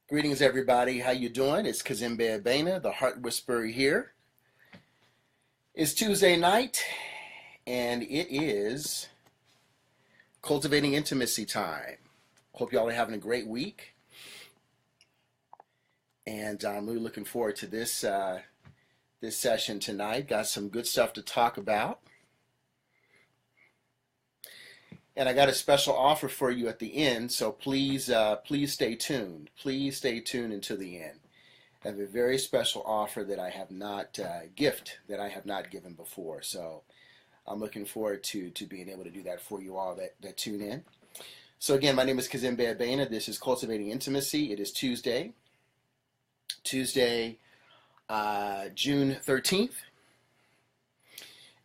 Greetings, everybody. How you doing? It's Kazimbe Abena, the Heart Whisperer here. It's Tuesday night, and it is Cultivating Intimacy time. Hope y'all are having a great week, and I'm really looking forward to this session tonight. Got some good stuff to talk about, and I got a special offer for you at the end. So please stay tuned. Please stay tuned until the end. I have a very special offer that I have not gift that I have not given before. So I'm looking forward to being able to do that for you all that tune in. So again, my name is Kazimbe Abena. This is Cultivating Intimacy. It is Tuesday, June 13th.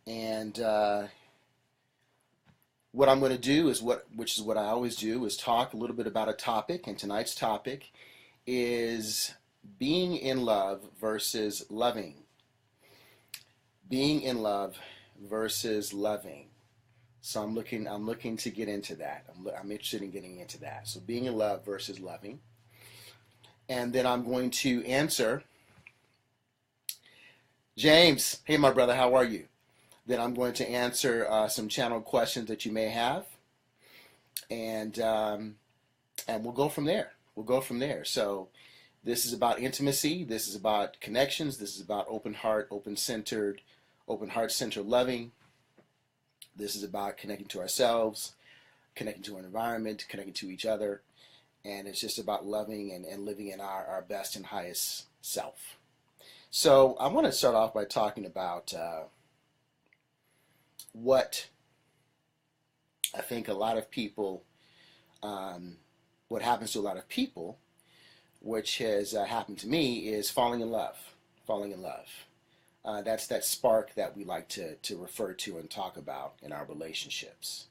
And what I'm going to do is which is what I always do, is talk a little bit about a topic. And tonight's topic is being in love versus loving. Being in love versus loving. So I'm looking to get into that. I'm interested in getting into that. So being in love versus loving. And then I'm going to answer James. Hey, my brother, how are you? Then I'm going to answer some channel questions that you may have, and we'll go from there. So this is about intimacy. This is about connections. This is about open heart, heart-centered loving. This is about connecting to ourselves, connecting to our environment, connecting to each other, and it's just about loving and living in our best and highest self. So I want to start off by talking about what I think a lot of people, what happens to a lot of people, which has happened to me, is falling in love. That's that spark that we like to refer to and talk about in our relationships.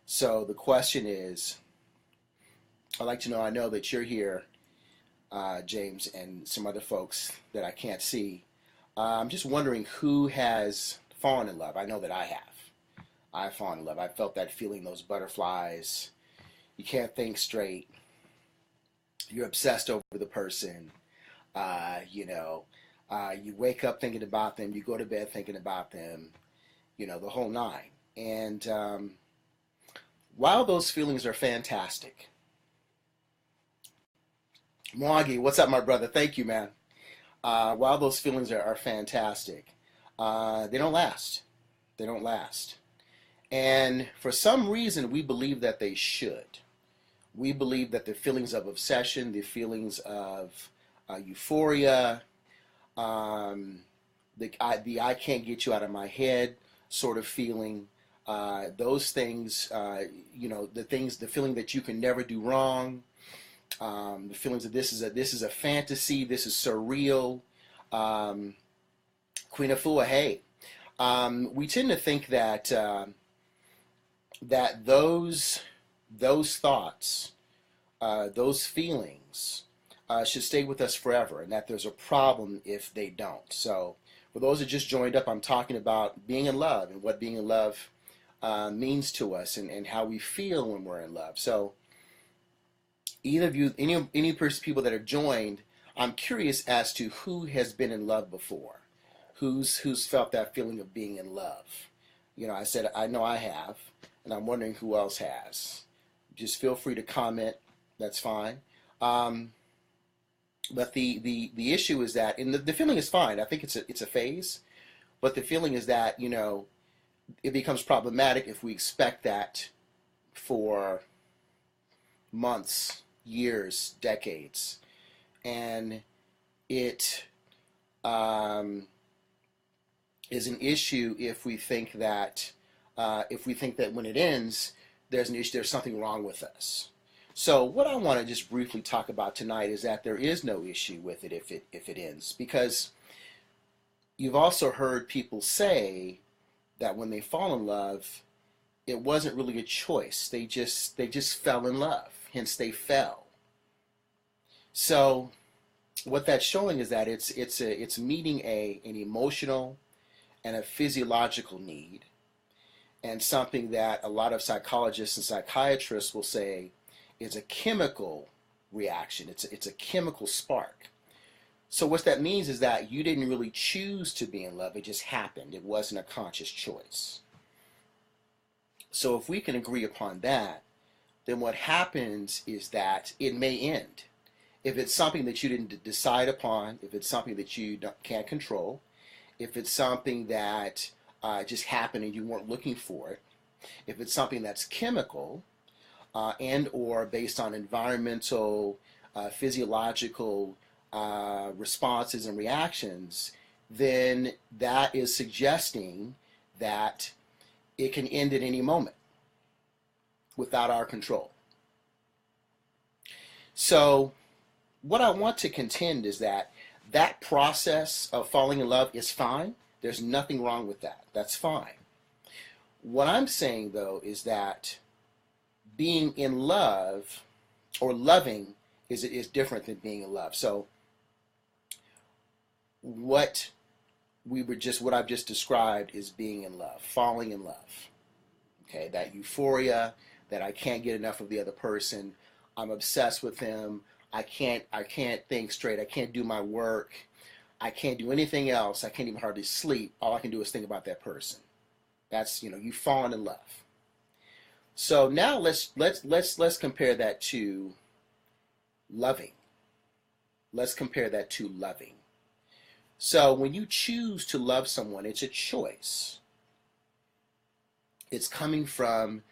So the question is, I'd like to know, I know that you're here, James, and some other folks that I can't see. I'm just wondering who has fallen in love. I know that I have. I've fallen in love. I felt that feeling, those butterflies. You can't think straight. You're obsessed over the person. You wake up thinking about them. You go to bed thinking about them. The whole nine. And while those feelings are fantastic, Mwagi, what's up, my brother? Thank you, man. While those feelings are fantastic, they don't last. They don't last. And for some reason, we believe that they should. We believe that the feelings of obsession, the feelings of euphoria, the I can't get you out of my head sort of feeling, those things, the feeling that you can never do wrong, the feelings that this is a fantasy, this is surreal. Queen of Fua, hey. We tend to think that that those thoughts, those feelings, should stay with us forever, and that there's a problem if they don't. So, for those that just joined up, I'm talking about being in love and what being in love means to us, and how we feel when we're in love. So, either of you, any people that have joined, I'm curious as to who has been in love before. Who's felt that feeling of being in love? I said I know I have, and I'm wondering who else has. Just feel free to comment. That's fine. But the issue is that, and the feeling is fine. I think it's a phase, but the feeling is that it becomes problematic if we expect that for months, years, decades, and it is an issue if we think that when it ends, there's an issue, there's something wrong with us. So what I want to just briefly talk about tonight is that there is no issue with it if it ends, because you've also heard people say that when they fall in love, it wasn't really a choice. They just fell in love, hence they fell. So what that's showing is that it's meeting an emotional and a physiological need, and something that a lot of psychologists and psychiatrists will say is a chemical reaction. It's a chemical spark. So what that means is that you didn't really choose to be in love. It just happened. It wasn't a conscious choice. So if we can agree upon that, then what happens is that it may end. If it's something that you didn't decide upon, if it's something that you can't control, if it's something that just happened and you weren't looking for it, if it's something that's chemical and or based on environmental, physiological responses and reactions, then that is suggesting that it can end at any moment without our control. So what I want to contend is that that process of falling in love is fine. There's nothing wrong with that. That's fine. What I'm saying, though, is that being in love or loving is different than being in love. So what I've just described is being in love, falling in love. Okay, that euphoria, that I can't get enough of the other person. I'm obsessed with them. I can't think straight. I can't do my work. I can't do anything else. I can't even hardly sleep. All I can do is think about that person. That's, you've fallen in love. So now let's compare that to loving. Let's compare that to loving. So when you choose to love someone, it's a choice. It's coming from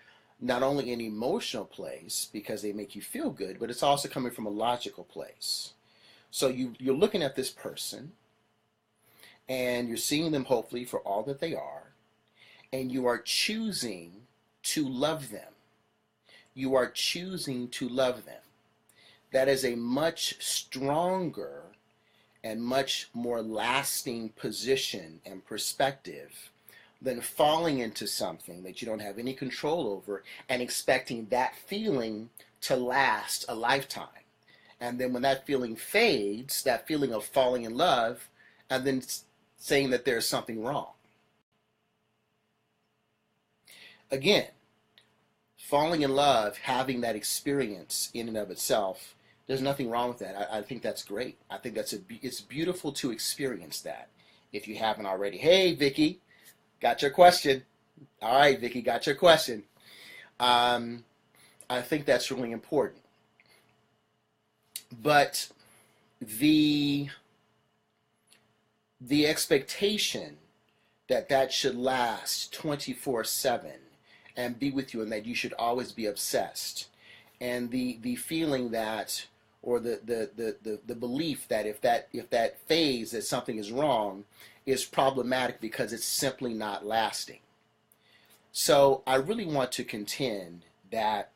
not only an emotional place because they make you feel good, but it's also coming from a logical place. So you're looking at this person and you're seeing them hopefully for all that they are, and you are choosing to love them. You are choosing to love them. That is a much stronger and much more lasting position and perspective than falling into something that you don't have any control over and expecting that feeling to last a lifetime. And then when that feeling fades, that feeling of falling in love, and then saying that there's something wrong. Again, falling in love, having that experience in and of itself, there's nothing wrong with that. I think that's great. I think it's beautiful to experience that if you haven't already. Hey, Vicky, got your question. All right, Vicky, got your question. I think that's really important. But the expectation that should last 24/7 and be with you, and that you should always be obsessed, and the feeling that, or the belief that if that phase that something is wrong is problematic because it's simply not lasting. So I really want to contend that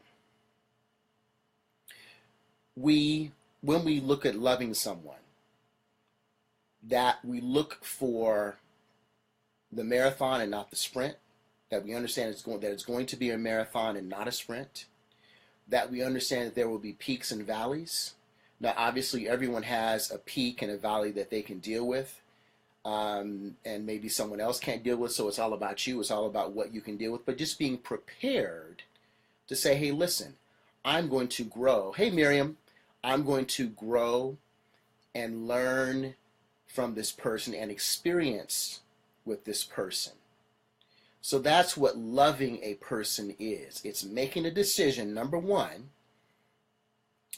when we look at loving someone, that we look for the marathon and not the sprint, that we understand that it's going to be a marathon and not a sprint, that we understand that there will be peaks and valleys. Now, obviously, everyone has a peak and a valley that they can deal with, and maybe someone else can't deal with, so it's all about you. It's all about what you can deal with, but just being prepared to say, hey, listen, I'm going to grow. Hey, Miriam, I'm going to grow and learn from this person and experience with this person. So that's what loving a person is. It's making a decision, number one,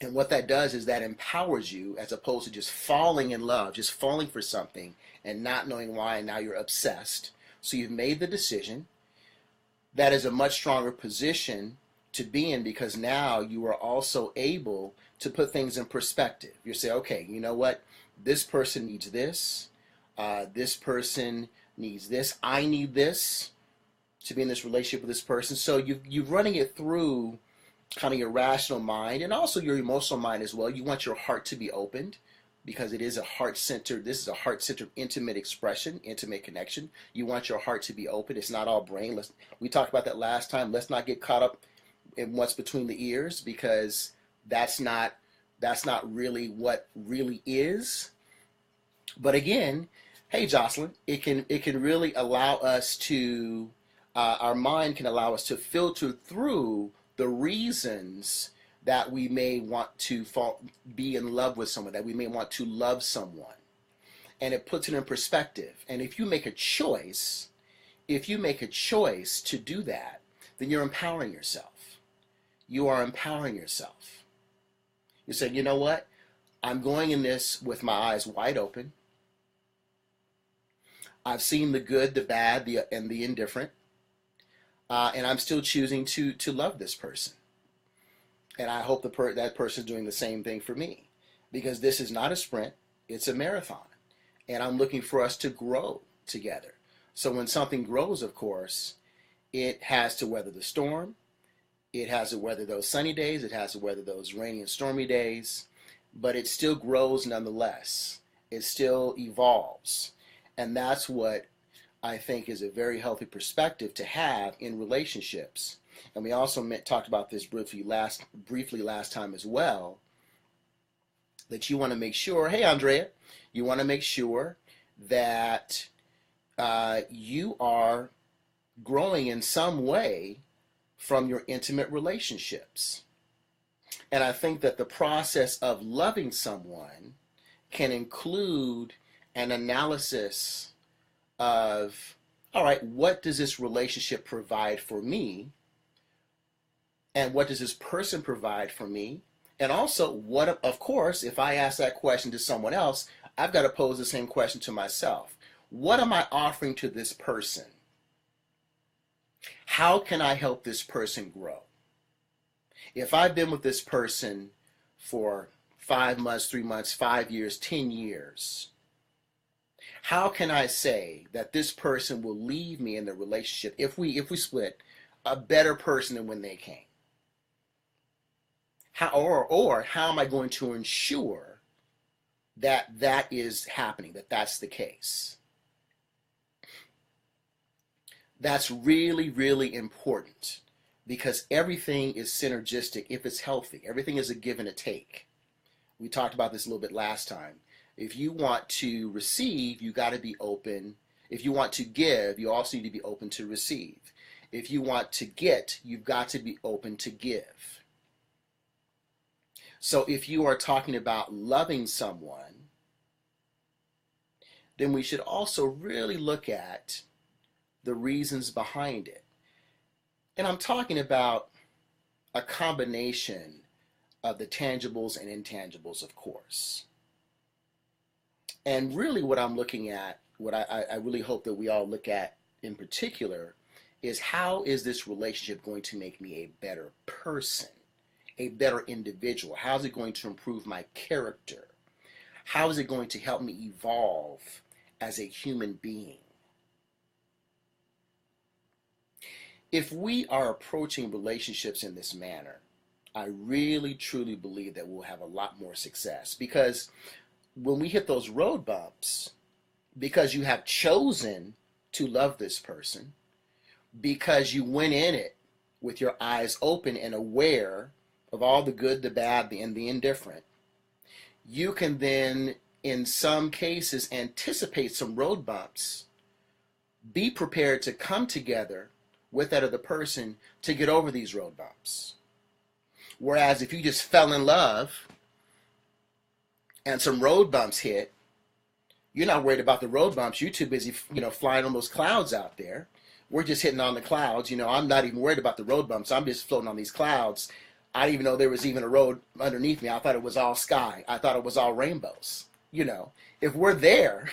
and what that does is that empowers you as opposed to just falling in love, just falling for something and not knowing why, and now you're obsessed. So you've made the decision. That is a much stronger position to be in because now you are also able to put things in perspective. You say, okay, you know what? This person needs this. This person needs this. I need this to be in this relationship with this person. So you're running it through kind of your rational mind and also your emotional mind as well. You want your heart to be opened because it is a heart-centered, this is a heart-centered intimate expression, intimate connection. You want your heart to be open. It's not all brain. We talked about that last time. Let's not get caught up in what's between the ears because that's not really what really is. But again, hey Jocelyn, it can really allow us to, our mind can allow us to filter through the reasons that we may want to be in love with someone, that we may want to love someone. And it puts it in perspective. And if you make a choice, to do that, then you're empowering yourself. You are empowering yourself. You say, you know what? I'm going in this with my eyes wide open. I've seen the good, the bad, and the indifferent. And I'm still choosing to love this person. And I hope that person is doing the same thing for me. Because this is not a sprint, it's a marathon. And I'm looking for us to grow together. So when something grows, of course, it has to weather the storm. It has to weather those sunny days. It has to weather those rainy and stormy days. But it still grows nonetheless. It still evolves. And that's what I think is a very healthy perspective to have in relationships. And we also talked about this briefly last time as well, that you want to make sure, hey Andrea, you want to make sure that you are growing in some way from your intimate relationships. And I think that the process of loving someone can include an analysis of, all right, what does this relationship provide for me? And what does this person provide for me? And also, what, of course, if I ask that question to someone else, I've got to pose the same question to myself. What am I offering to this person? How can I help this person grow? If I've been with this person for 5 months, 3 months, 5 years, 10 years, how can I say that this person will leave me in the relationship, if we split, a better person than when they came? Or how am I going to ensure that that is happening, that that's the case? That's really, really important, because everything is synergistic if it's healthy. Everything is a give and a take. We talked about this a little bit last time. If you want to receive, you got to be open. If you want to give, you also need to be open to receive. If you want to get, you've got to be open to give. So if you are talking about loving someone, then we should also really look at the reasons behind it. And I'm talking about a combination of the tangibles and intangibles, of course. And really what I'm looking at, what I really hope that we all look at in particular, is how is this relationship going to make me a better person, a better individual? How is it going to improve my character? How is it going to help me evolve as a human being? If we are approaching relationships in this manner, I really truly believe that we'll have a lot more success, because when we hit those road bumps, because you have chosen to love this person, because you went in it with your eyes open and aware of all the good, the bad, and the indifferent, you can then, in some cases, anticipate some road bumps, be prepared to come together with that other person to get over these road bumps. Whereas if you just fell in love and some road bumps hit, you're not worried about the road bumps. You're too busy, flying on those clouds out there. We're just hitting on the clouds. I'm not even worried about the road bumps. I'm just floating on these clouds. I didn't even know there was even a road underneath me. I thought it was all sky. I thought it was all rainbows. If we're there,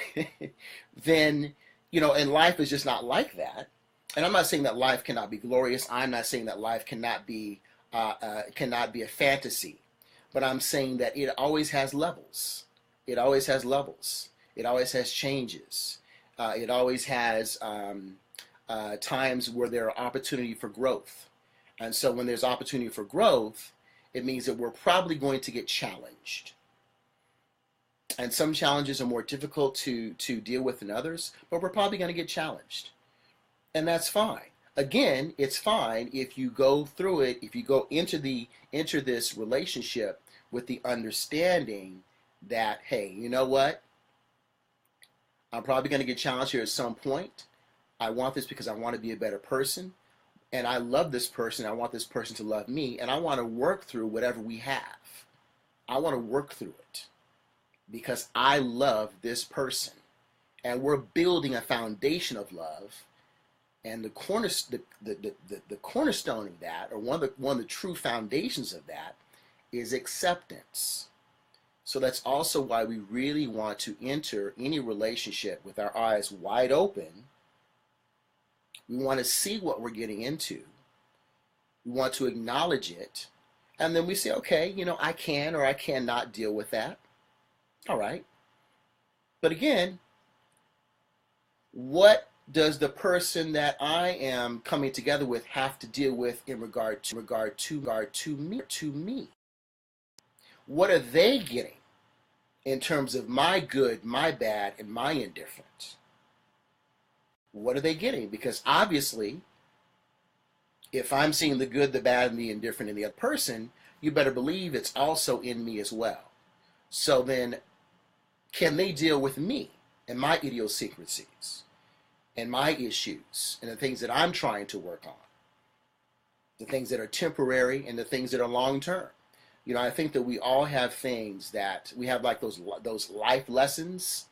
then, and life is just not like that. And I'm not saying that life cannot be glorious. I'm not saying that life cannot be a fantasy. But I'm saying that it always has levels. It always has levels. It always has changes. It always has times where there are opportunity for growth. And so when there's opportunity for growth, it means that we're probably going to get challenged. And some challenges are more difficult to deal with than others, but we're probably going to get challenged. And that's fine. Again, it's fine if you go through it, if you go enter this relationship with the understanding that, hey, you know what? I'm probably going to get challenged here at some point. I want this because I want to be a better person. and I love this person. I want this person to love me, and I want to work through whatever we have. I want to work through it because I love this person, and we're building a foundation of love. And the cornerstone of that, or one of the true foundations of that, is acceptance. So that's also why we really want to enter any relationship with our eyes wide open. We want to see what we're getting into. We want to acknowledge it. And then we say, okay, I can or I cannot deal with that. All right. But again, what does the person that I am coming together with have to deal with in regard to me? What are they getting in terms of my good, my bad, and my indifference? What are they getting? Because obviously, if I'm seeing the good, the bad, and the indifferent in the other person, you better believe it's also in me as well. So then, can they deal with me and my idiosyncrasies and my issues and the things that I'm trying to work on? The things that are temporary and the things that are long-term. I think that we all have things that we have, like those life lessons,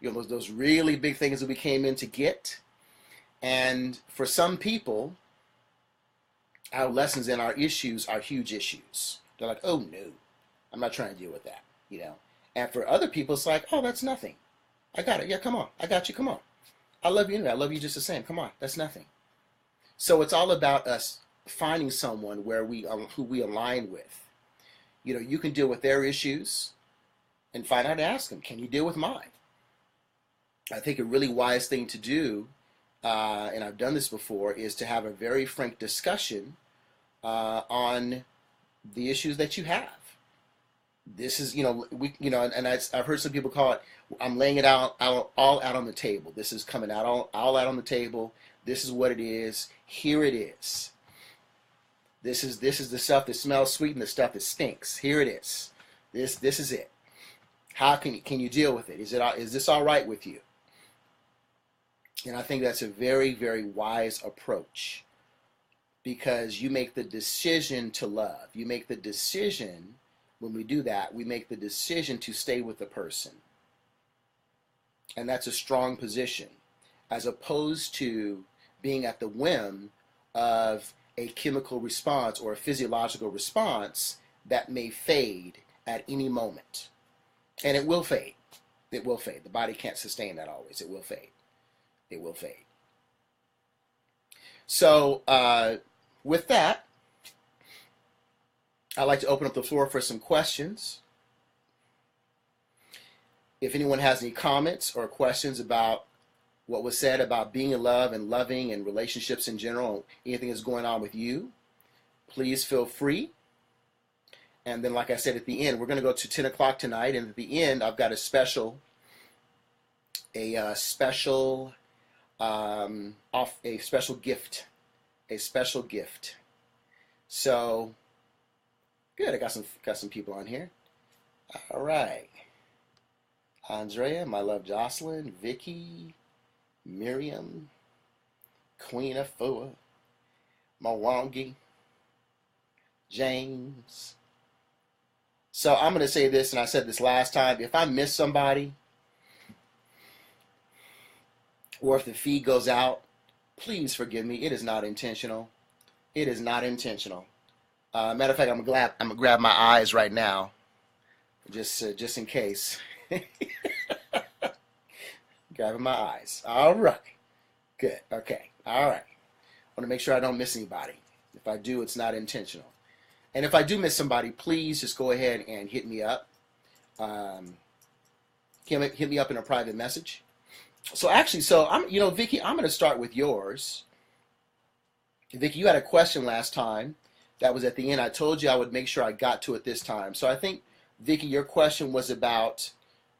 those really big things that we came in to get. And for some people, our lessons and our issues are huge issues. They're like, oh no, I'm not trying to deal with that, And for other people, it's like, oh, that's nothing. I got it. Yeah, come on. I got you. Come on. I love you anyway. I love you just the same. Come on. That's nothing. So it's all about us finding someone who we align with. You can deal with their issues and find out to ask them, can you deal with mine? I think a really wise thing to do, and I've done this before, is to have a very frank discussion on the issues that you have. This is, and I've heard some people call it, I'm laying it all out on the table. This is coming out all out on the table. This is what it is. Here it is. This is the stuff that smells sweet and the stuff that stinks. Here it is. This is it. How can you deal with it? Is this all right with you? And I think that's a very, very wise approach, because you make the decision to love. You make the decision, when we do that, we make the decision to stay with the person. And that's a strong position, as opposed to being at the whim of a chemical response or a physiological response that may fade at any moment. And it will fade. It will fade. The body can't sustain that always. It will fade. It will fade. So with that, I'd like to open up the floor for some questions. If anyone has any comments or questions about what was said about being in love and loving and relationships in general, anything that's going on with you, please feel free. And then, like I said, at the end, we're going to go to 10 o'clock tonight, and at the end, I've got a special gift. So, good. I got some people on here. All right. Andrea, my love, Jocelyn, Vicky, Miriam, Queen of Fua, Mwangi, James. So I'm going to say this, and I said this last time. If I miss somebody, or if the feed goes out, please forgive me. It is not intentional. It is not intentional. Matter of fact, I'm gonna grab my eyes right now, just in case. Grabbing my eyes. All right. Good. Okay. All right. I want to make sure I don't miss anybody. If I do, it's not intentional. And if I do miss somebody, please just go ahead and hit me up. Hit me up in a private message. So actually, Vicky, I'm going to start with yours. Vicky, you had a question last time that was at the end. I told you I would make sure I got to it this time. So I think, Vicky, your question was about,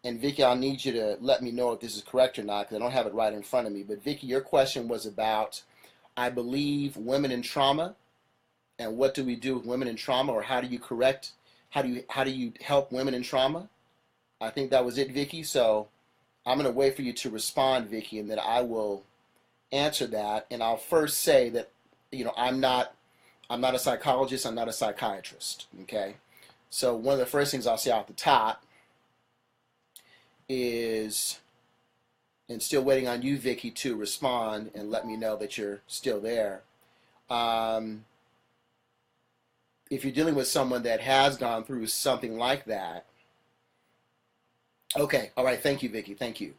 and Vicky, I'll need you to let me know if this is correct or not, because I don't have it right in front of me. But Vicky, your question was about, I believe, women in trauma, and what do we do with women in trauma, or how do you help women in trauma? I think that was it, Vicky. So I'm going to wait for you to respond, Vicky, and then I will answer that. And I'll first say that I'm not a psychologist. I'm not a psychiatrist. Okay, so one of the first things I'll say off the top is, and still waiting on you, Vicky, to respond and let me know that you're still there. Um, if you're dealing with someone that has gone through something like that, okay, all right, thank you, Vicky, thank you.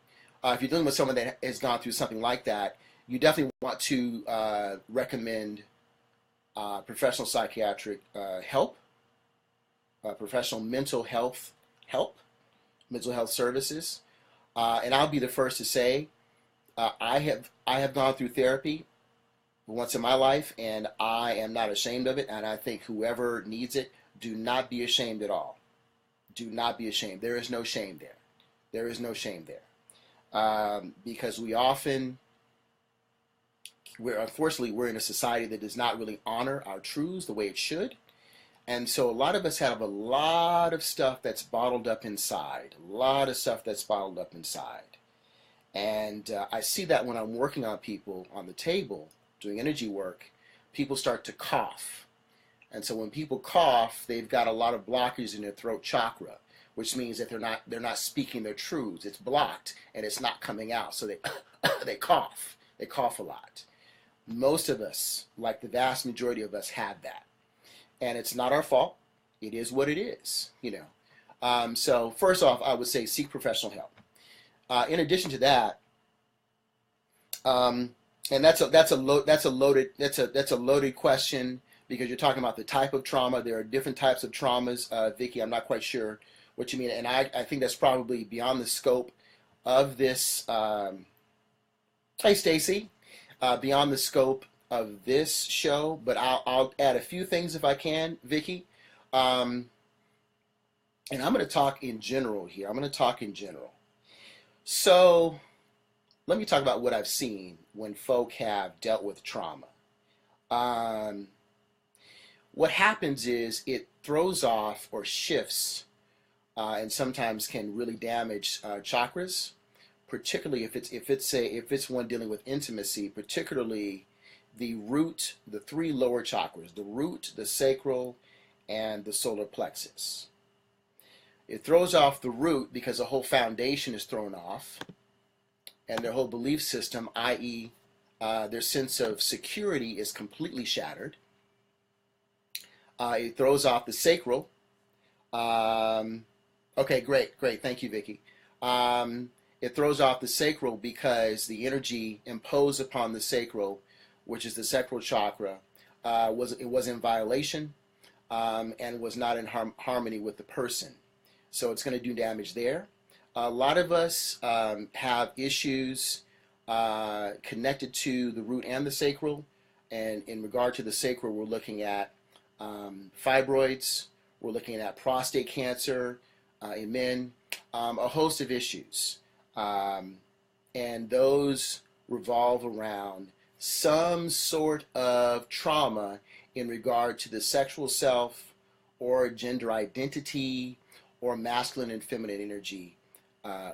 If you're dealing with someone that has gone through something like that, you definitely want to recommend professional psychiatric help, professional help, mental health services. And I'll be the first to say, I have gone through therapy once in my life, and I am not ashamed of it. And I think whoever needs it, do not be ashamed at all. Do not be ashamed. There is no shame there. There is no shame there. Because unfortunately, we're in a society that does not really honor our truths the way it should. And so a lot of us have a lot of stuff that's bottled up inside. A lot of stuff that's bottled up inside. And I see that when I'm working on people on the table, doing energy work, people start to cough. And so when people cough, they've got a lot of blockages in their throat chakra, which means that they're not speaking their truths. It's blocked and it's not coming out. So they they cough. They cough a lot. Most of us, like the vast majority of us, have that. And it's not our fault. It is what it is, you know. So first off, I would say seek professional help. In addition to that, and that's a loaded question, because you're talking about the type of trauma. There are different types of traumas, Vicky. I'm not quite sure what you mean, and I think that's probably beyond the scope of this. Hey, Stacy, beyond the scope of this show, but I'll add a few things if I can, Vicky. And I'm going to talk in general here. I'm going to talk in general. So let me talk about what I've seen when folk have dealt with trauma. What happens is it throws off or shifts, and sometimes can really damage chakras, particularly if it's one dealing with intimacy, particularly the root, the three lower chakras, the root, the sacral, and the solar plexus. It throws off the root because the whole foundation is thrown off, and their whole belief system, i.e., their sense of security, is completely shattered. It throws off the sacral. Okay, great, thank you, Vicky. It throws off the sacral because the energy imposed upon the sacral, which is the sacral chakra, was in violation, and was not in harmony with the person. So it's going to do damage there. A lot of us have issues connected to the root and the sacral. And in regard to the sacral, we're looking at fibroids, we're looking at prostate cancer in men, a host of issues. And those revolve around some sort of trauma in regard to the sexual self, or gender identity, or masculine and feminine energy,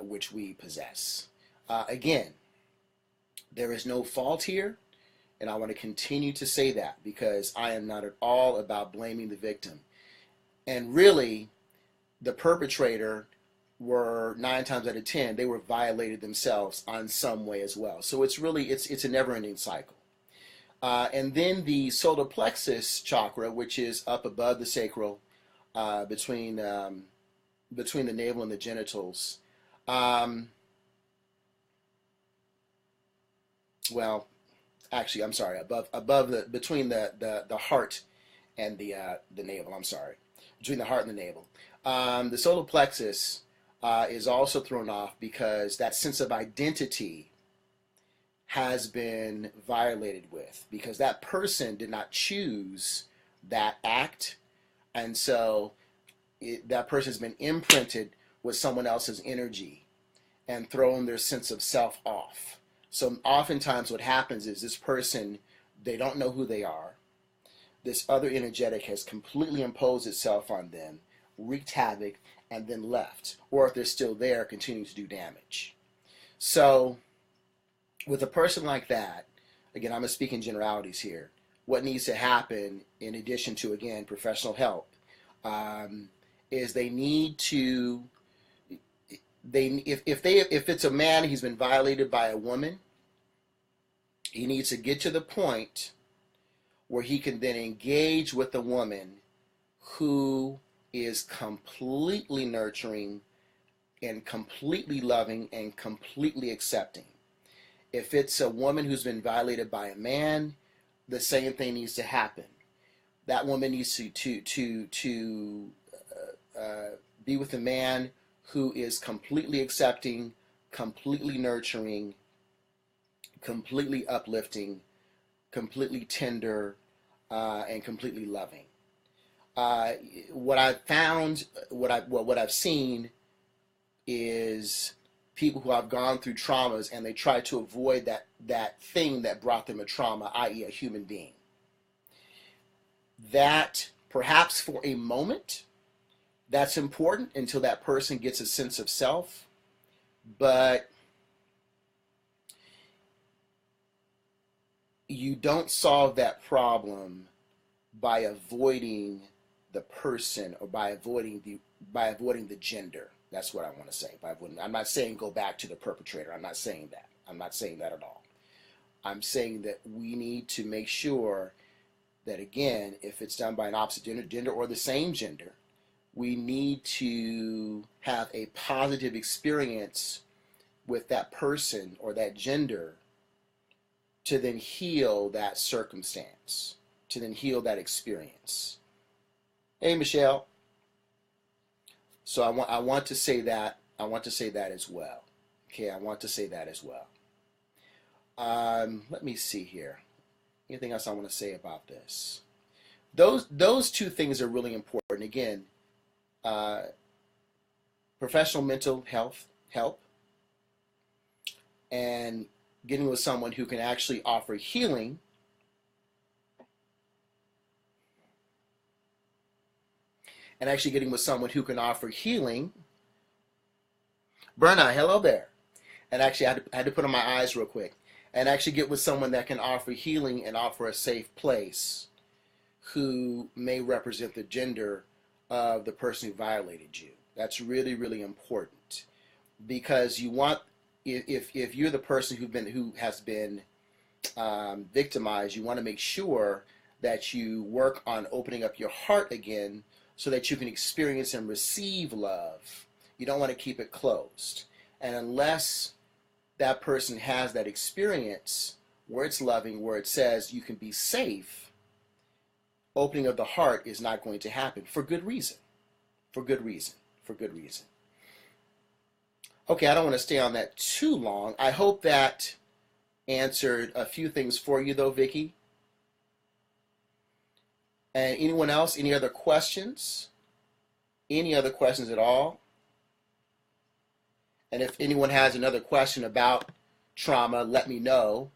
which we possess. Again, there is no fault here, and I want to continue to say that, because I am not at all about blaming the victim. And really, the perpetrator were 9 times out of 10, they were violated themselves on some way as well. So it's really, it's a never-ending cycle. And then the solar plexus chakra, which is up above the sacral, between the navel and the genitals. Well, actually, I'm sorry, between the heart and the navel. I'm sorry, between the heart and the navel. The solar plexus is also thrown off because that sense of identity has been violated with, because that person did not choose that act, and so that person has been imprinted with someone else's energy and thrown their sense of self off. So oftentimes what happens is this person, they don't know who they are. This other energetic has completely imposed itself on them, wreaked havoc, and then left. Or if they're still there, continue to do damage. So with a person like that, again, I'm going to speak in generalities here. what needs to happen, in addition to, again, professional help, is they need to, if it's a man, he's been violated by a woman, he needs to get to the point where he can then engage with a woman who is completely nurturing and completely loving and completely accepting. If it's a woman who's been violated by a man, the same thing needs to happen. That woman needs to be with a man who is completely accepting, completely nurturing, completely uplifting, completely tender, and completely loving. What I've found, what I've seen, is people who have gone through traumas and they try to avoid that thing that brought them a trauma, i.e., a human being. That perhaps for a moment, that's important until that person gets a sense of self, but you don't solve that problem by avoiding the person, or by avoiding the gender. That's what I want to say. I'm not saying go back to the perpetrator. I'm not saying that. I'm not saying that at all. I'm saying that we need to make sure that, again, if it's done by an opposite gender or the same gender, we need to have a positive experience with that person or that gender to then heal that circumstance, to then heal that experience. Hey, Michelle. So I want to say that. I want to say that as well. Okay, I want to say that as well. Let me see here. Anything else I want to say about this? Those two things are really important. Again, professional mental health help, and getting with someone who can actually offer healing. And actually getting with someone who can offer healing. Berna, hello there. And actually, I had to put on my eyes real quick. And actually get with someone that can offer healing and offer a safe place, who may represent the gender of the person who violated you. That's really, really important. Because you want, if you're the person who has been victimized, you want to make sure that you work on opening up your heart again, so that you can experience and receive love. You don't want to keep it closed. And unless that person has that experience where it's loving, where it says you can be safe, opening of the heart is not going to happen, for good reason. For good reason. For good reason. Okay, I don't want to stay on that too long. I hope that answered a few things for you, though, Vicky. And anyone else? Any other questions? Any other questions at all? And if anyone has another question about trauma, let me know.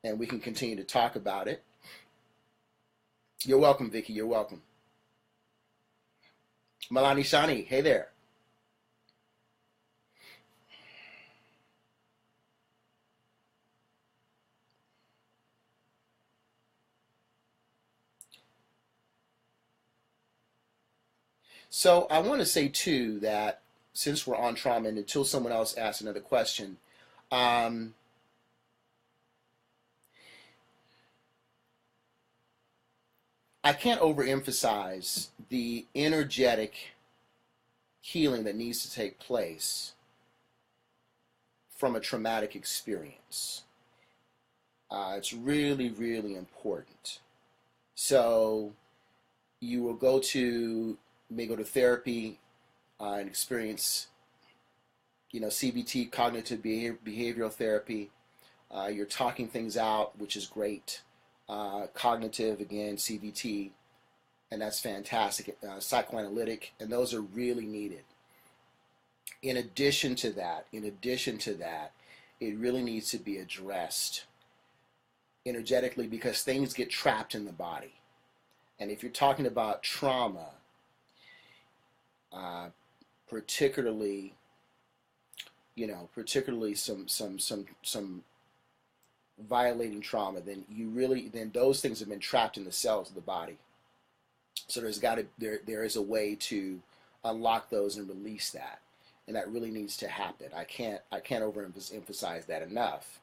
And we can continue to talk about it. You're welcome, Vicky. You're welcome. Malani Shani, hey there. So I want to say, too, that since we're on trauma, and until someone else asks another question, I can't overemphasize the energetic healing that needs to take place from a traumatic experience. It's really, really important. So you will may go to therapy and experience, CBT, cognitive behavioral therapy. You're talking things out, which is great. Cognitive, again, CBT, and that's fantastic. Psychoanalytic, and those are really needed. In addition to that, it really needs to be addressed energetically, because things get trapped in the body. And if you're talking about trauma, particularly some violating trauma, then those things have been trapped in the cells of the body. So there is a way to unlock those and release that, and that really needs to happen. I can't overemphasize that enough.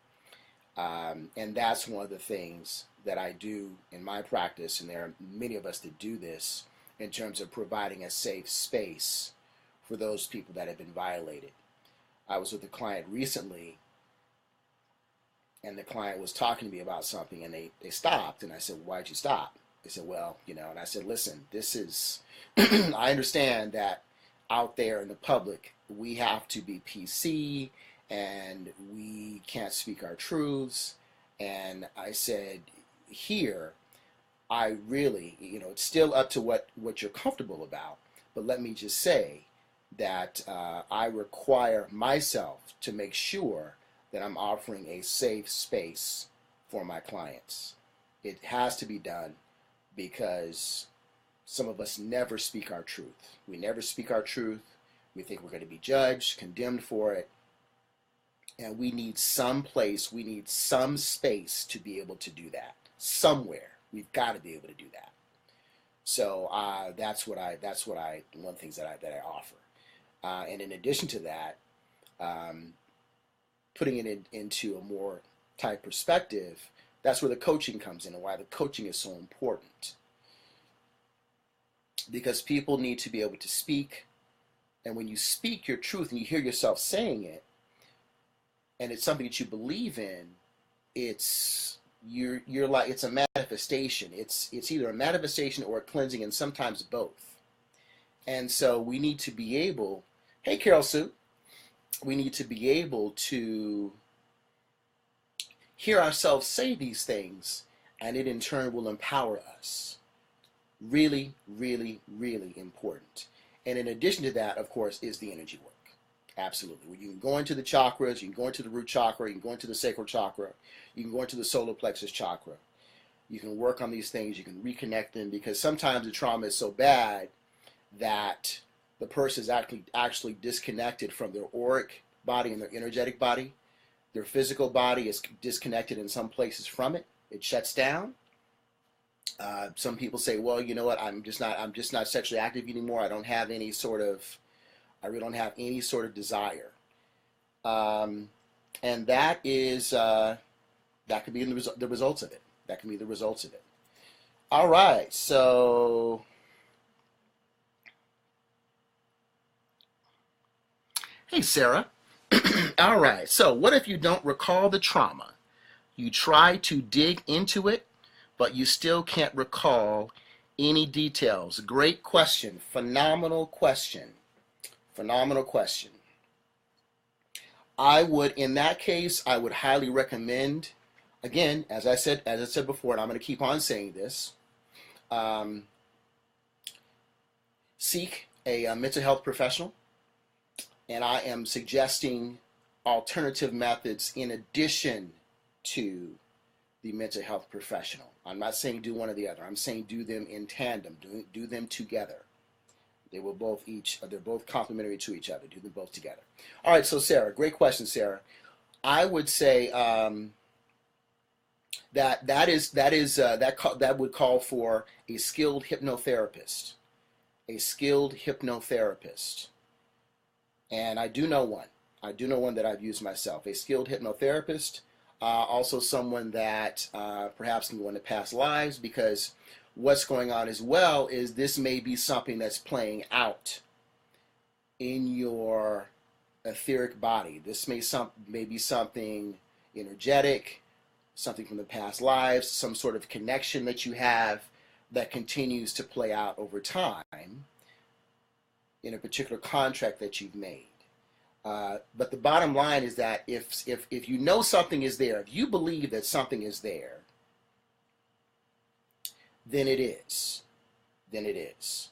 And that's one of the things that I do in my practice, and there are many of us that do this in terms of providing a safe space for those people that have been violated. I was with a client recently, and the client was talking to me about something, and they stopped, and I said, "Why'd you stop?" They said, "Well, and I said, "Listen, this is, I understand that out there in the public, we have to be PC, and we can't speak our truths." And I said, "Here, I really, it's still up to what you're comfortable about, but let me just say that I require myself to make sure that I'm offering a safe space for my clients. It has to be done because some of us never speak our truth. We never speak our truth. We think we're going to be judged, condemned for it. And we need some place, we need some space to be able to do that. Somewhere. We've got to be able to do that. So that's one of the things that I offer. And in addition to that, putting it into a more type perspective, that's where the coaching comes in and why the coaching is so important. Because people need to be able to speak, and when you speak your truth and you hear yourself saying it, and it's something that you believe in, you're like, it's a manifestation. It's either a manifestation or a cleansing, and sometimes both. And so we need to be able, hey Carol Sue, we need to be able to hear ourselves say these things, and it in turn will empower us. Really, really, really important. And in addition to that, of course, is the energy work. Absolutely. Well, you can go into the chakras, you can go into the root chakra, you can go into the sacral chakra, you can go into the solar plexus chakra. You can work on these things, you can reconnect them, because sometimes the trauma is so bad that the person is actually disconnected from their auric body and their energetic body. Their physical body is disconnected in some places from it. It shuts down. Some people say, well, you know what, I'm just not sexually active anymore. I really don't have any sort of desire. And that is, that could be the results of it. That can be the results of it. All right, so hey, Sarah. All right, so what if you don't recall the trauma? You try to dig into it, but you still can't recall any details. Great question. Phenomenal question. Phenomenal question. In that case, I would highly recommend, again, as I said before, and I'm going to keep on saying this, seek a mental health professional. And I am suggesting alternative methods in addition to the mental health professional. I'm not saying do one or the other. I'm saying do them in tandem. Do them together. They're both complementary to each other. Do them both together. All right, so Sarah, great question, Sarah. I would say that would call for a skilled hypnotherapist. A skilled hypnotherapist. And I do know one. I do know one that I've used myself. A skilled hypnotherapist. Also someone that perhaps can go into past lives, because what's going on as well is this may be something that's playing out in your etheric body. This may be something energetic, something from the past lives, some sort of connection that you have that continues to play out over time in a particular contract that you've made. But the bottom line is that if you know something is there, if you believe that something is there, then it is. Then it is.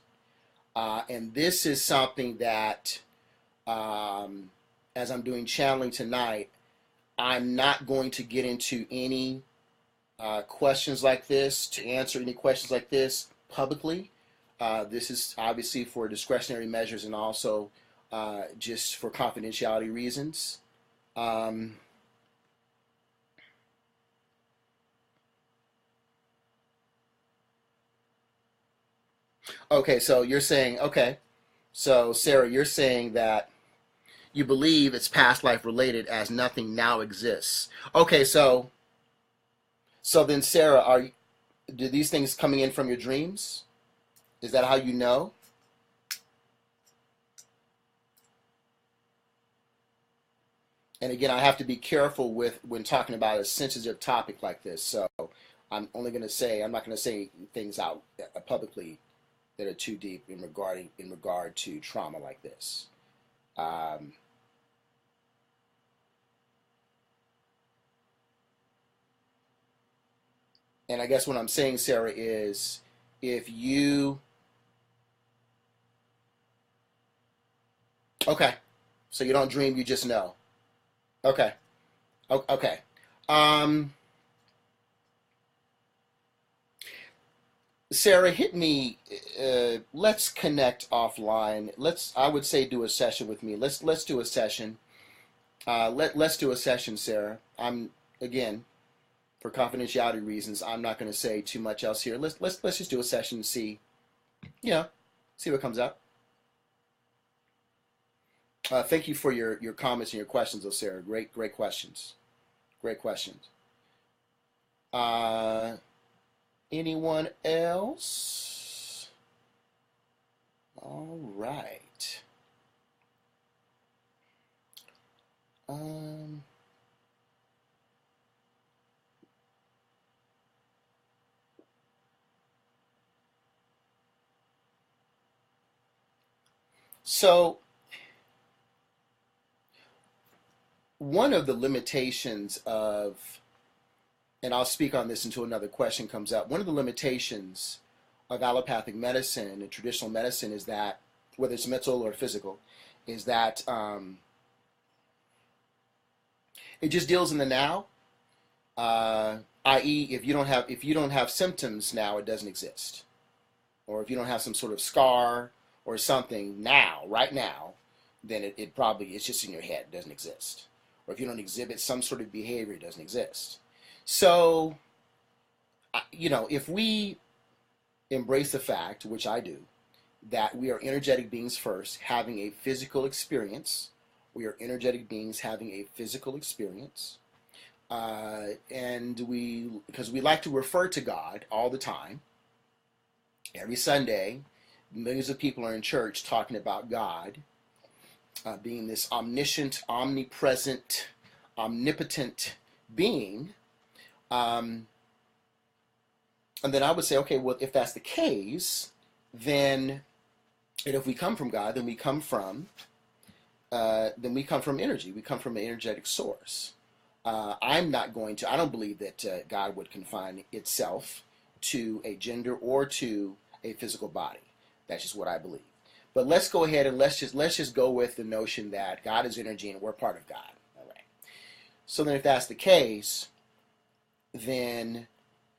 And this is something that, as I'm doing channeling tonight, I'm not going to get into any questions like this, to answer any questions like this publicly. This is obviously for discretionary measures and also just for confidentiality reasons. Okay, so you're saying, okay, so Sarah, you're saying that you believe it's past life related as nothing now exists. Okay, so then Sarah, do these things coming in from your dreams? Is that how you know? And again, I have to be careful with when talking about a sensitive topic like this. So I'm not going to say things out publicly that are too deep in regard to trauma like this. Um, and I guess what I'm saying, Sarah, is if you okay, so you don't dream, you just know. Okay, okay. Um, Sarah, hit me. Let's connect offline. I would say, do a session with me. Let's do a session. Let's do a session, Sarah. Again, for confidentiality reasons, I'm not going to say too much else here. Let's just do a session and see, you know, see what comes up. Thank you for your comments and your questions, though, Sarah. Great questions. Great questions. Uh, Anyone else? All right. Um, so one of the limitations of, and I'll speak on this until another question comes up. One of the limitations of allopathic medicine and traditional medicine is that, whether it's mental or physical, is that it just deals in the now. I.e., if you don't have symptoms now, it doesn't exist. Or if you don't have some sort of scar or something now, right now, then it probably it's just in your head, it doesn't exist. Or if you don't exhibit some sort of behavior, it doesn't exist. So, if we embrace the fact, which I do, that we are energetic beings first, having a physical experience. We are energetic beings having a physical experience. And because we like to refer to God all the time, every Sunday, millions of people are in church talking about God being this omniscient, omnipresent, omnipotent being. Um, and then I would say, okay, well, if that's the case, then, and if we come from God, then we come from energy. We come from an energetic source. I don't believe that God would confine itself to a gender or to a physical body. That's just what I believe. But let's go ahead and let's just go with the notion that God is energy and we're part of God. All right. So then, if that's the case, then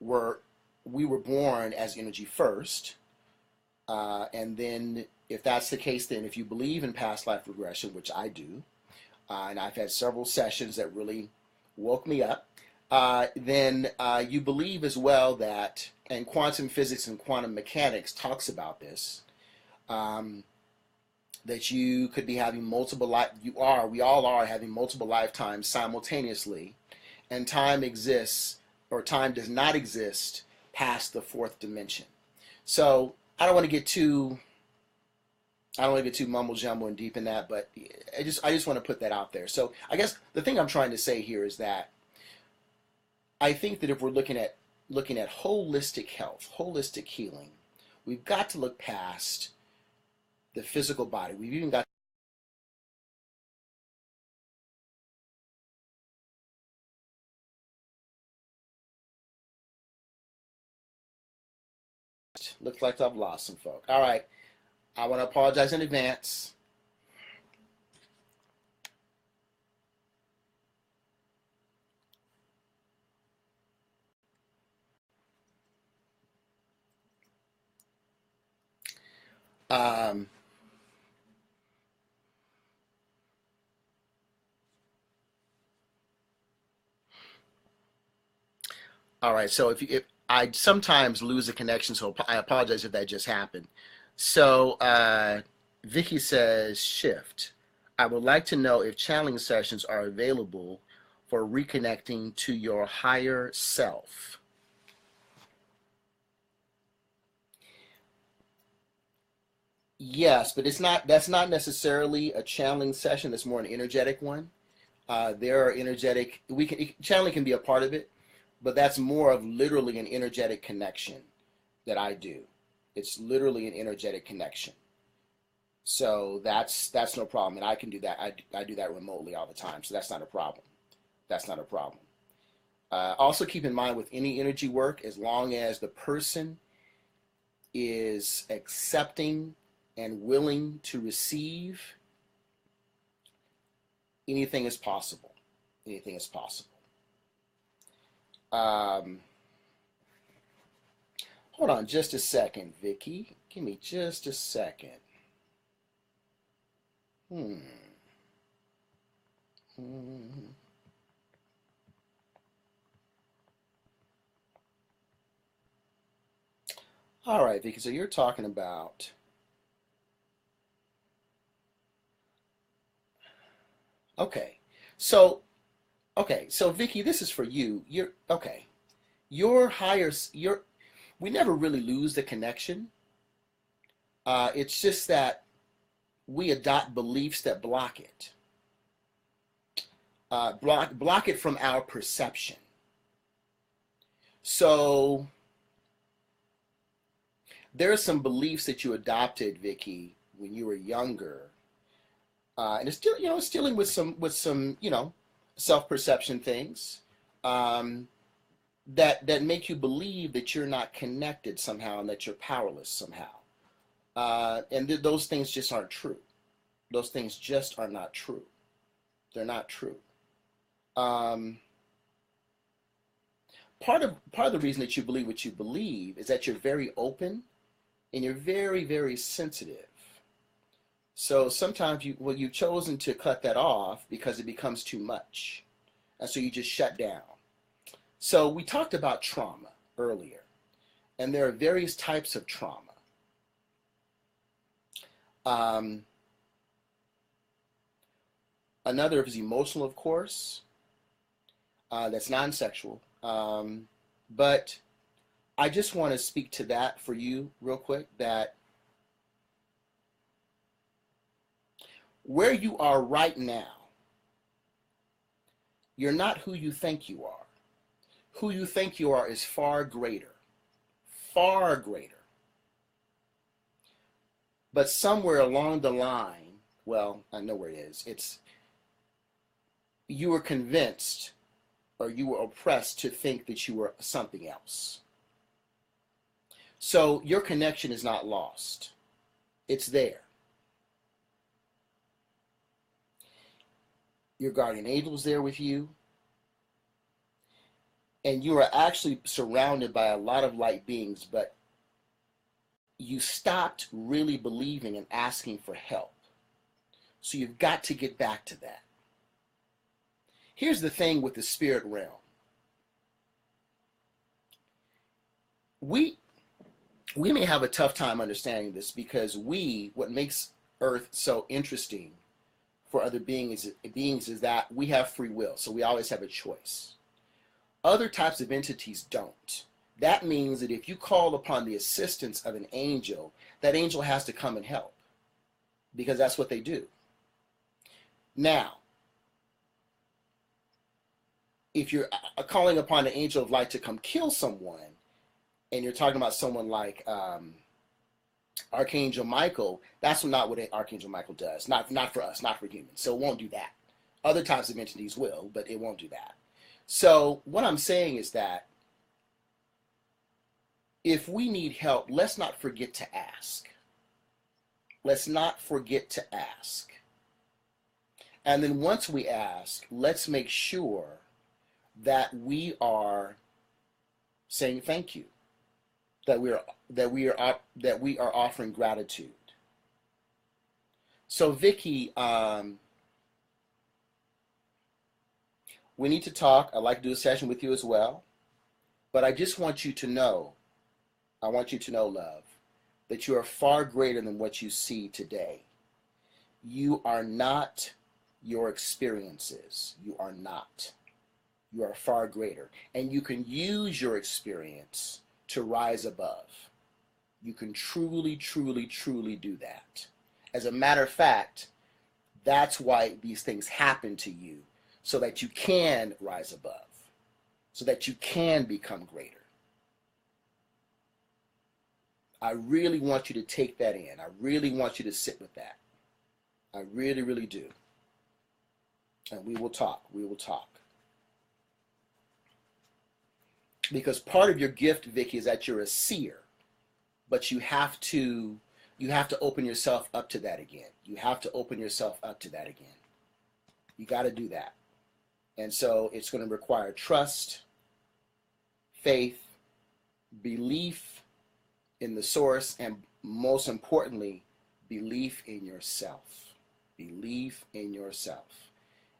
we're we were born as energy first, and then if that's the case, then if you believe in past life regression, which I do, and I've had several sessions that really woke me up, then you believe as well that, and quantum physics and quantum mechanics talks about this, um, that you could be having we all are having multiple lifetimes simultaneously, and time exists, or time does not exist past the fourth dimension. So I don't want to get too mumble jumble and deep in that, but I just want to put that out there. So I guess the thing I'm trying to say here is that I think that if we're looking at holistic health, holistic healing, we've got to look past the physical body. We've even got looks like I've lost some folk. All right, I want to apologize in advance. Um, all right, so if I sometimes lose a connection, so I apologize if that just happened. So, Vicky says, shift. I would like to know if channeling sessions are available for reconnecting to your higher self. Yes, but it's not. That's not necessarily a channeling session. It's more an energetic one. There are energetic. Channeling can be a part of it, but that's more of literally an energetic connection that I do. It's literally an energetic connection. So that's no problem, and I can do that. I do that remotely all the time, so that's not a problem. That's not a problem. Also, keep in mind with any energy work, as long as the person is accepting and willing to receive, anything is possible. Anything is possible. Um, Hold on just a second, Vicky. Give me just a second. Hmm. Hmm. All right, Vicky. So you're talking about. Okay. So okay. So Vicky, this is for you. You're okay. Your higher. Your. We never really lose the connection. It's just that we adopt beliefs that block it. Block it from our perception. So there are some beliefs that you adopted, Vicky, when you were younger, and it's still, it's dealing with some, self-perception things, um, that make you believe that you're not connected somehow and that you're powerless somehow, and those things just aren't true. Those things just are not true. They're not true. Um, part of the reason that you believe what you believe is that you're very open and you're very, very sensitive. So sometimes you've chosen to cut that off because it becomes too much. And so you just shut down. So we talked about trauma earlier, and there are various types of trauma. Um, Another is emotional, of course. That's non-sexual. But I just want to speak to that for you real quick, that where you are right now, you're not who you think you are. Who you think you are is far greater, far greater. But somewhere along the line, well, I know where it is. It's you were convinced or you were oppressed to think that you were something else. So your connection is not lost. It's there. Your guardian angel is there with you. And you are actually surrounded by a lot of light beings, but you stopped really believing and asking for help. So you've got to get back to that. Here's the thing with the spirit realm. We we may have a tough time understanding this because what makes Earth so interesting for other beings is that we have free will, so we always have a choice. Other types of entities don't. That means that if you call upon the assistance of an angel, that angel has to come and help because that's what they do. Now, if you're calling upon an angel of light to come kill someone, and you're talking about someone like Archangel Michael, that's not what Archangel Michael does. Not for us, not for humans. So it won't do that. Other types of entities will, but it won't do that. So what I'm saying is that if we need help, let's not forget to ask. Let's not forget to ask. And then once we ask, let's make sure that we are saying thank you, that we are offering gratitude. So Vicky, we need to talk. I'd like to do a session with you as well. But I just want you to know, love, that you are far greater than what you see today. You are not your experiences. You are not. You are far greater. And you can use your experience to rise above. You can truly, truly, truly do that. As a matter of fact, that's why these things happen to you, so that you can rise above, so that you can become greater. I really want you to take that in. I really want you to sit with that. I really, really do. And we will talk. We will talk. Because part of your gift, Vicky, is that you're a seer, but you have to open yourself up to that again. You have to open yourself up to that again. You got to do that. And so it's going to require trust, faith, belief in the source, and most importantly, belief in yourself. Belief in yourself.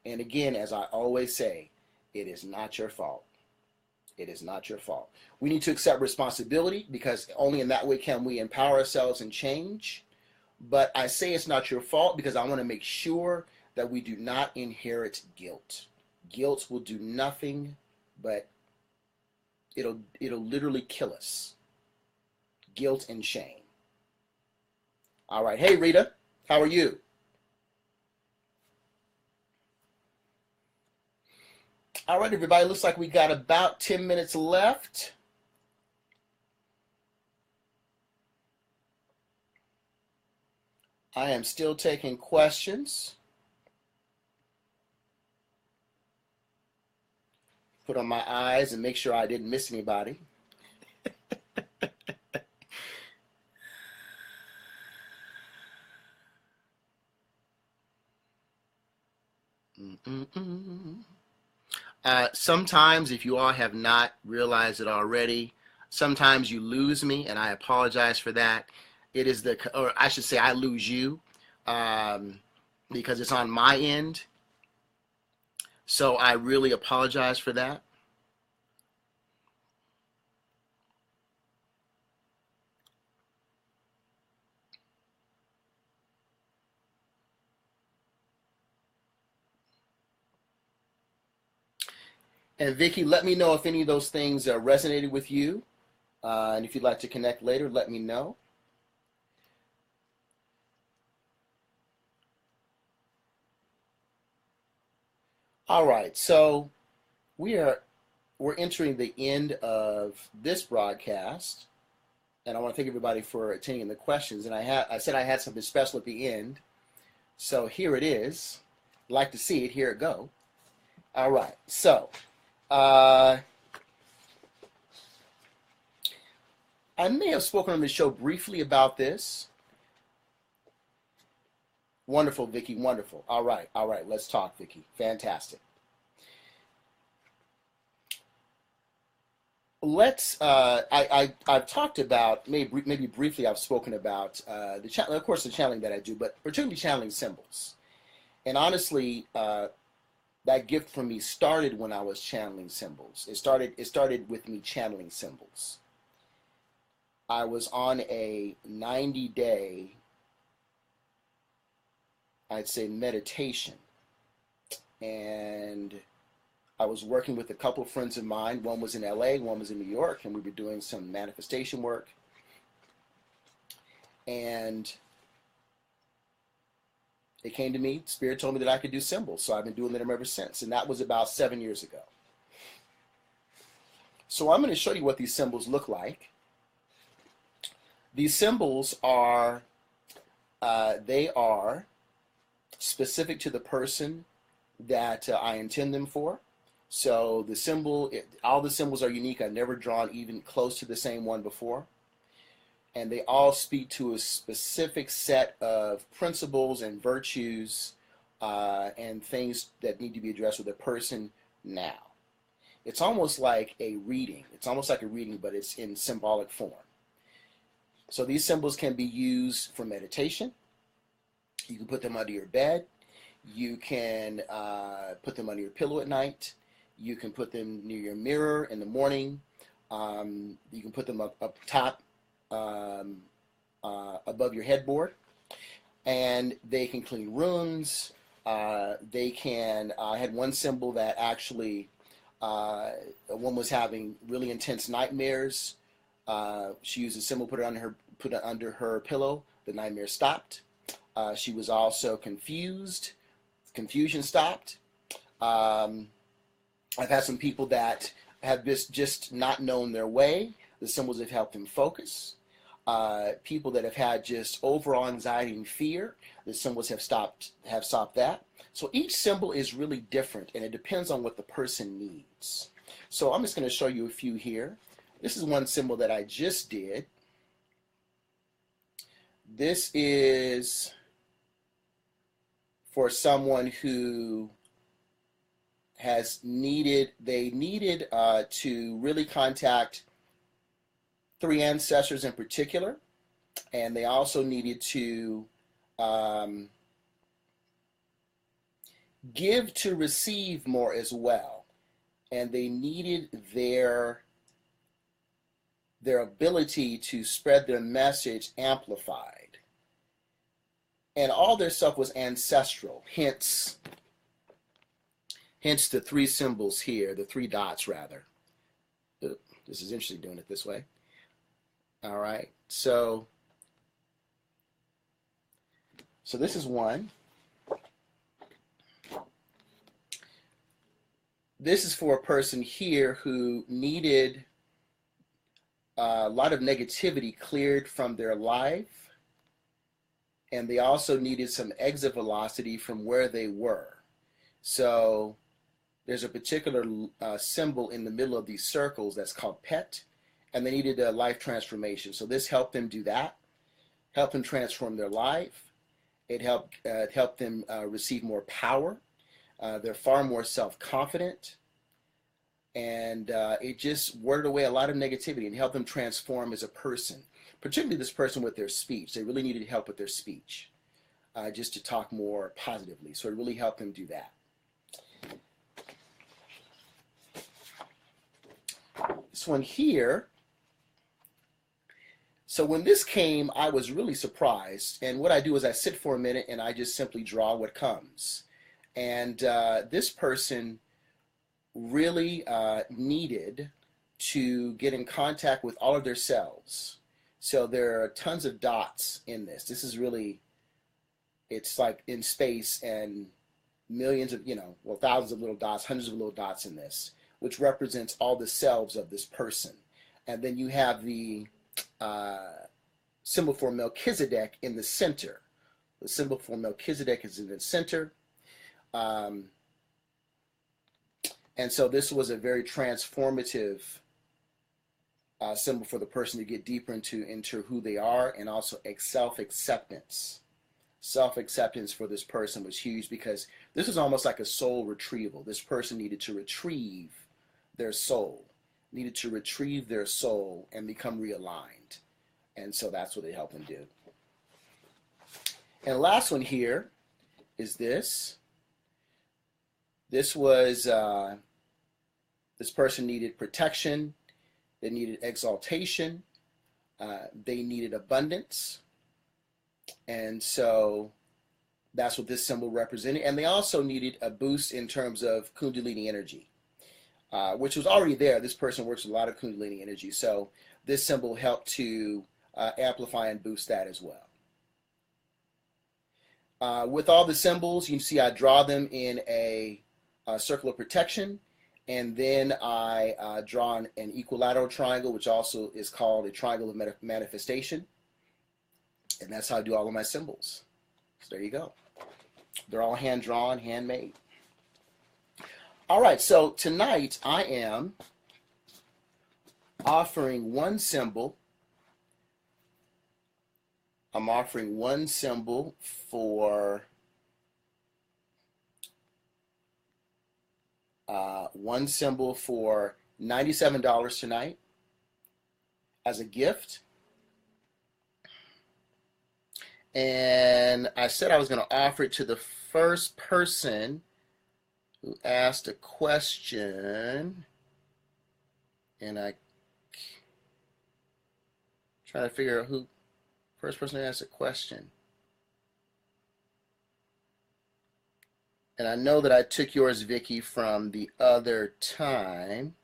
And again, as I always say, it is not your fault. It is not your fault. We need to accept responsibility, because only in that way can we empower ourselves and change. But I say it's not your fault because I want to make sure that we do not inherit guilt. Guilt will do nothing but it'll literally kill us. Guilt and shame. All right. Hey, Rita, how are you? All right, everybody, looks like we got about 10 minutes left. I am still taking questions. Put on my eyes and make sure I didn't miss anybody. Sometimes, if you all have not realized it already, sometimes you lose me, and I apologize for that. It is or I should say I lose you, because it's on my end. So I really apologize for that. And Vicky, let me know if any of those things resonated with you. And if you'd like to connect later, let me know. All right, so we're entering the end of this broadcast, and I want to thank everybody for attending the questions. And I said I had something special at the end, so here it is. Like to see it? Here it go. All right, so I may have spoken on the show briefly about this. Wonderful, Vicky, wonderful. All right, let's talk, Vicky. Fantastic. Let's. I've talked about, maybe briefly. I've spoken about of course, the channeling that I do, but particularly channeling symbols. And honestly, that gift for me started when I was channeling symbols. It started with me channeling symbols. I was on a 90-day, I'd say, meditation, and I was working with a couple of friends of mine. One was in LA, one was in New York, and we were doing some manifestation work. And it came to me, Spirit told me that I could do symbols, so I've been doing them ever since, and that was about 7 years ago. So I'm going to show you what these symbols look like. These symbols are, they are specific to the person that I intend them for. So the symbol, all the symbols are unique. I've never drawn even close to the same one before. And they all speak to a specific set of principles and virtues and things that need to be addressed with a person now. It's almost like a reading. It's almost like a reading, but it's in symbolic form. So these symbols can be used for meditation. You can put them under your bed. You can put them under your pillow at night. You can put them near your mirror in the morning. You can put them up top above your headboard, and they can clean rooms. They can. I had one symbol that actually, one was having really intense nightmares. She used a symbol, put it under her pillow. The nightmare stopped. She was also confused. Confusion stopped. I've had some people that have just not known their way. The symbols have helped them focus. People that have had just overall anxiety and fear, the symbols have stopped that. So each symbol is really different, and it depends on what the person needs. So I'm just going to show you a few here. This is one symbol that I just did. This is for someone who needed to really contact 3 ancestors in particular, and they also needed to give to receive more as well, and they needed their ability to spread their message amplified, and all their stuff was ancestral, hence the 3 symbols here, the 3 dots rather. This is interesting doing it this way. All right, so this is one. This is for a person here who needed a lot of negativity cleared from their life, and they also needed some exit velocity from where they were. So there's a particular symbol in the middle of these circles that's called PET, and they needed a life transformation. So this helped them do that, helped them transform their life. It helped them receive more power. They're far more self-confident, and it just warded away a lot of negativity and helped them transform as a person, particularly this person with their speech. They really needed help with their speech, just to talk more positively. So it really helped them do that. This one here. So when this came, I was really surprised. And what I do is I sit for a minute and I just simply draw what comes. And this person really needed to get in contact with all of their cells. So there are tons of dots in this. This is really, it's like in space, and millions of, thousands of little dots, hundreds of little dots in this, which represents all the selves of this person. And then you have the symbol for Melchizedek in the center. The symbol for Melchizedek is in the center. And so this was a very transformative symbol for the person to get deeper into who they are, and also self-acceptance. Self-acceptance for this person was huge, because this is almost like a soul retrieval. This person needed to retrieve their soul, and become realigned. And so that's what they helped them do. And the last one here is this. This was, this person needed protection, they needed exaltation, they needed abundance. And so that's what this symbol represented. And they also needed a boost in terms of Kundalini energy, which was already there. This person works with a lot of Kundalini energy. So this symbol helped to amplify and boost that as well. With all the symbols, you can see I draw them in a circle of protection, and then I draw an equilateral triangle, which also is called a triangle of manifestation. And that's how I do all of my symbols. So there you go. They're all hand-drawn, handmade. All right, so tonight I am offering one symbol. I'm offering one symbol for $97 tonight as a gift. And I said I was going to offer it to the first person who asked a question. And I trying to figure out who First person to ask a question. And I know that I took yours, Vicky, from the other time.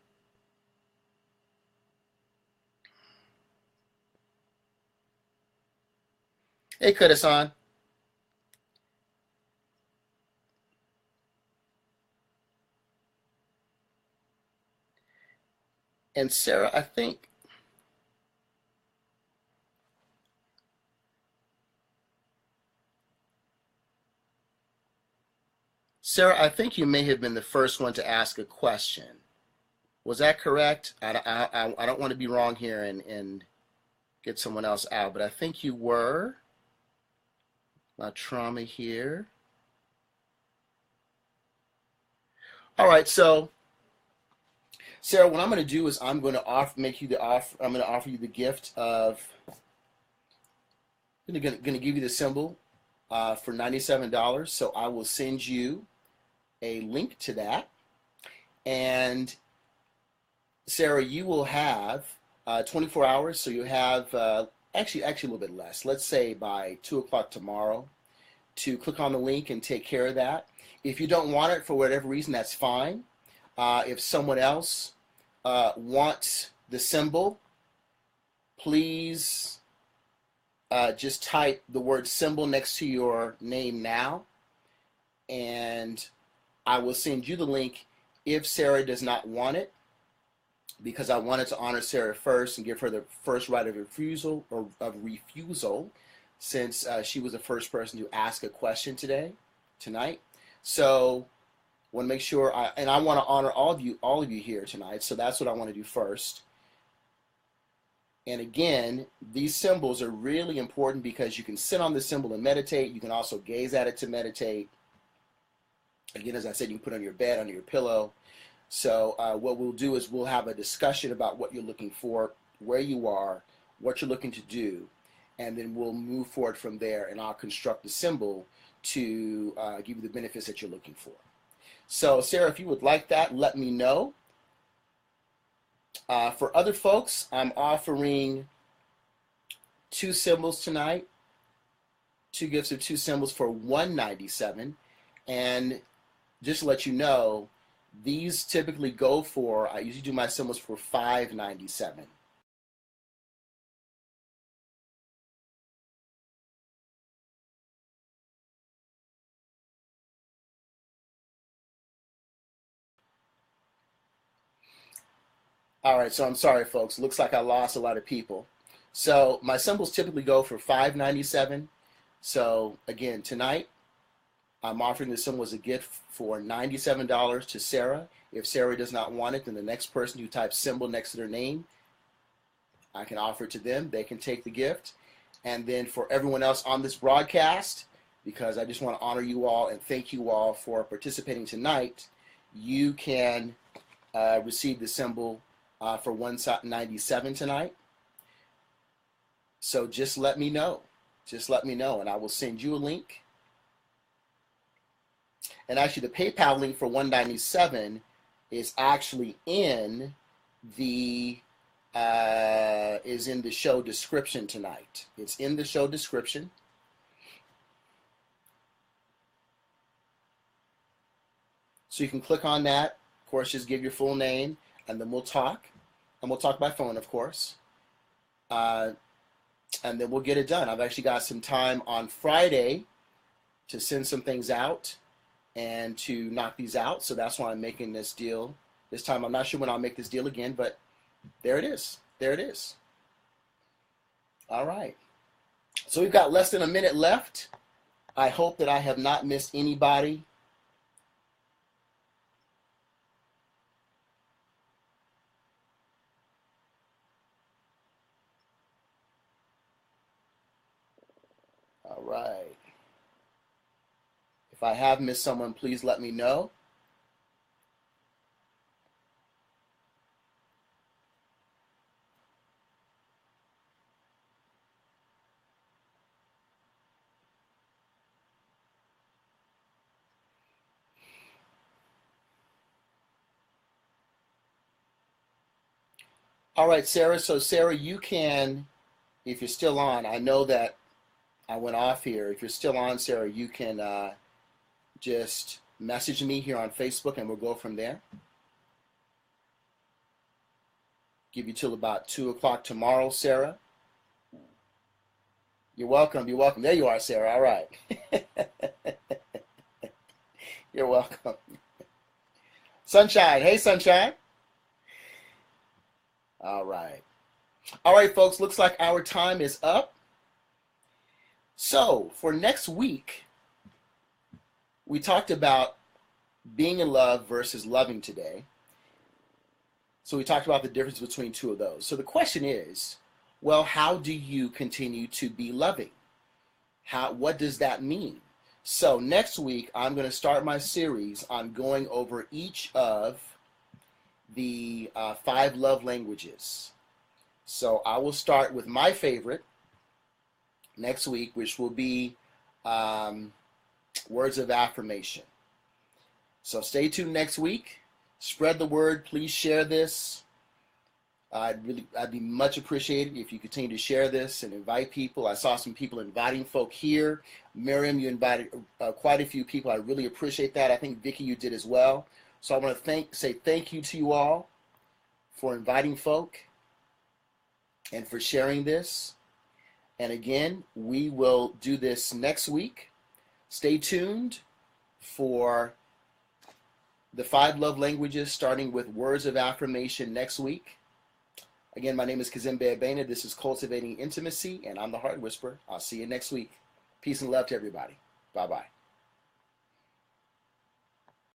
Hey, Kudasan. And Sarah, I think, you may have been the first one to ask a question. Was that correct? I don't want to be wrong here and get someone else out, but I think you were. My trauma here. All right, so Sarah, what I'm going to do is I'm going to offer you the gift of. I'm going to give you the symbol for $97. So I will send you a link to that, and Sarah, you will have 24 hours. So you have actually a little bit less. Let's say by 2 o'clock tomorrow to click on the link and take care of that. If you don't want it for whatever reason, that's fine. If someone else wants the symbol, please just type the word symbol next to your name now, and I will send you the link if Sarah does not want it, because I wanted to honor Sarah first and give her the first right of refusal, since she was the first person to ask a question tonight. So I want to make sure, I want to honor all of you here tonight. So that's what I want to do first. And again, these symbols are really important because you can sit on the symbol and meditate. You can also gaze at it to meditate. Again, as I said, you can put it on your bed, under your pillow. So what we'll do is we'll have a discussion about what you're looking for, where you are, what you're looking to do, and then we'll move forward from there, and I'll construct the symbol to give you the benefits that you're looking for. So Sarah, if you would like that, let me know. For other folks, I'm offering 2 symbols tonight, 2 gifts of 2 symbols for $197. And just to let you know, these typically go for, I usually do my symbols for $597. All right, so I'm sorry, folks. Looks like I lost a lot of people. So my symbols typically go for $597. So again, tonight, I'm offering this symbol as a gift for $97 to Sarah. If Sarah does not want it, then the next person who types symbol next to their name, I can offer it to them. They can take the gift. And then for everyone else on this broadcast, because I just want to honor you all and thank you all for participating tonight, you can receive the symbol for $197 tonight. So just let me know. Just let me know, and I will send you a link. And actually, the PayPal link for $197 is actually in the show description tonight. It's in the show description. So you can click on that. Of course, just give your full name, and then we'll talk. And we'll talk by phone, of course. And then we'll get it done. I've actually got some time on Friday to send some things out and to knock these out. So that's why I'm making this deal this time. I'm not sure when I'll make this deal again, but there it is. There it is. All right. So we've got less than a minute left. I hope that I have not missed anybody. All right. If I have missed someone, please let me know. All right, Sarah. So Sarah, you can, if you're still on, I know that I went off here. If you're still on, Sarah, you can just message me here on Facebook and we'll go from there. Give you till about 2 o'clock tomorrow, Sarah. You're welcome. You're welcome. There you are, Sarah. All right. You're welcome. Sunshine. Hey, Sunshine. All right. All right, folks. Looks like our time is up. So for next week, we talked about being in love versus loving today. So we talked about the difference between two of those. So the question is, well, how do you continue to be loving? What does that mean? So next week, I'm going to start my series on going over each of the 5 love languages. So I will start with my favorite next week, which will be words of affirmation. So stay tuned next week. Spread the word. Please share this. I'd be much appreciated if you continue to share this and invite people. I saw some people inviting folk here. Miriam, you invited quite a few people. I really appreciate that. I think Vicky, you did as well. So I want to say thank you to you all for inviting folk and for sharing this. And again, we will do this next week. Stay tuned for the 5 love languages, starting with words of affirmation next week. Again, my name is Kazembe Abena. This is Cultivating Intimacy, and I'm the Heart Whisperer. I'll see you next week. Peace and love to everybody. Bye-bye.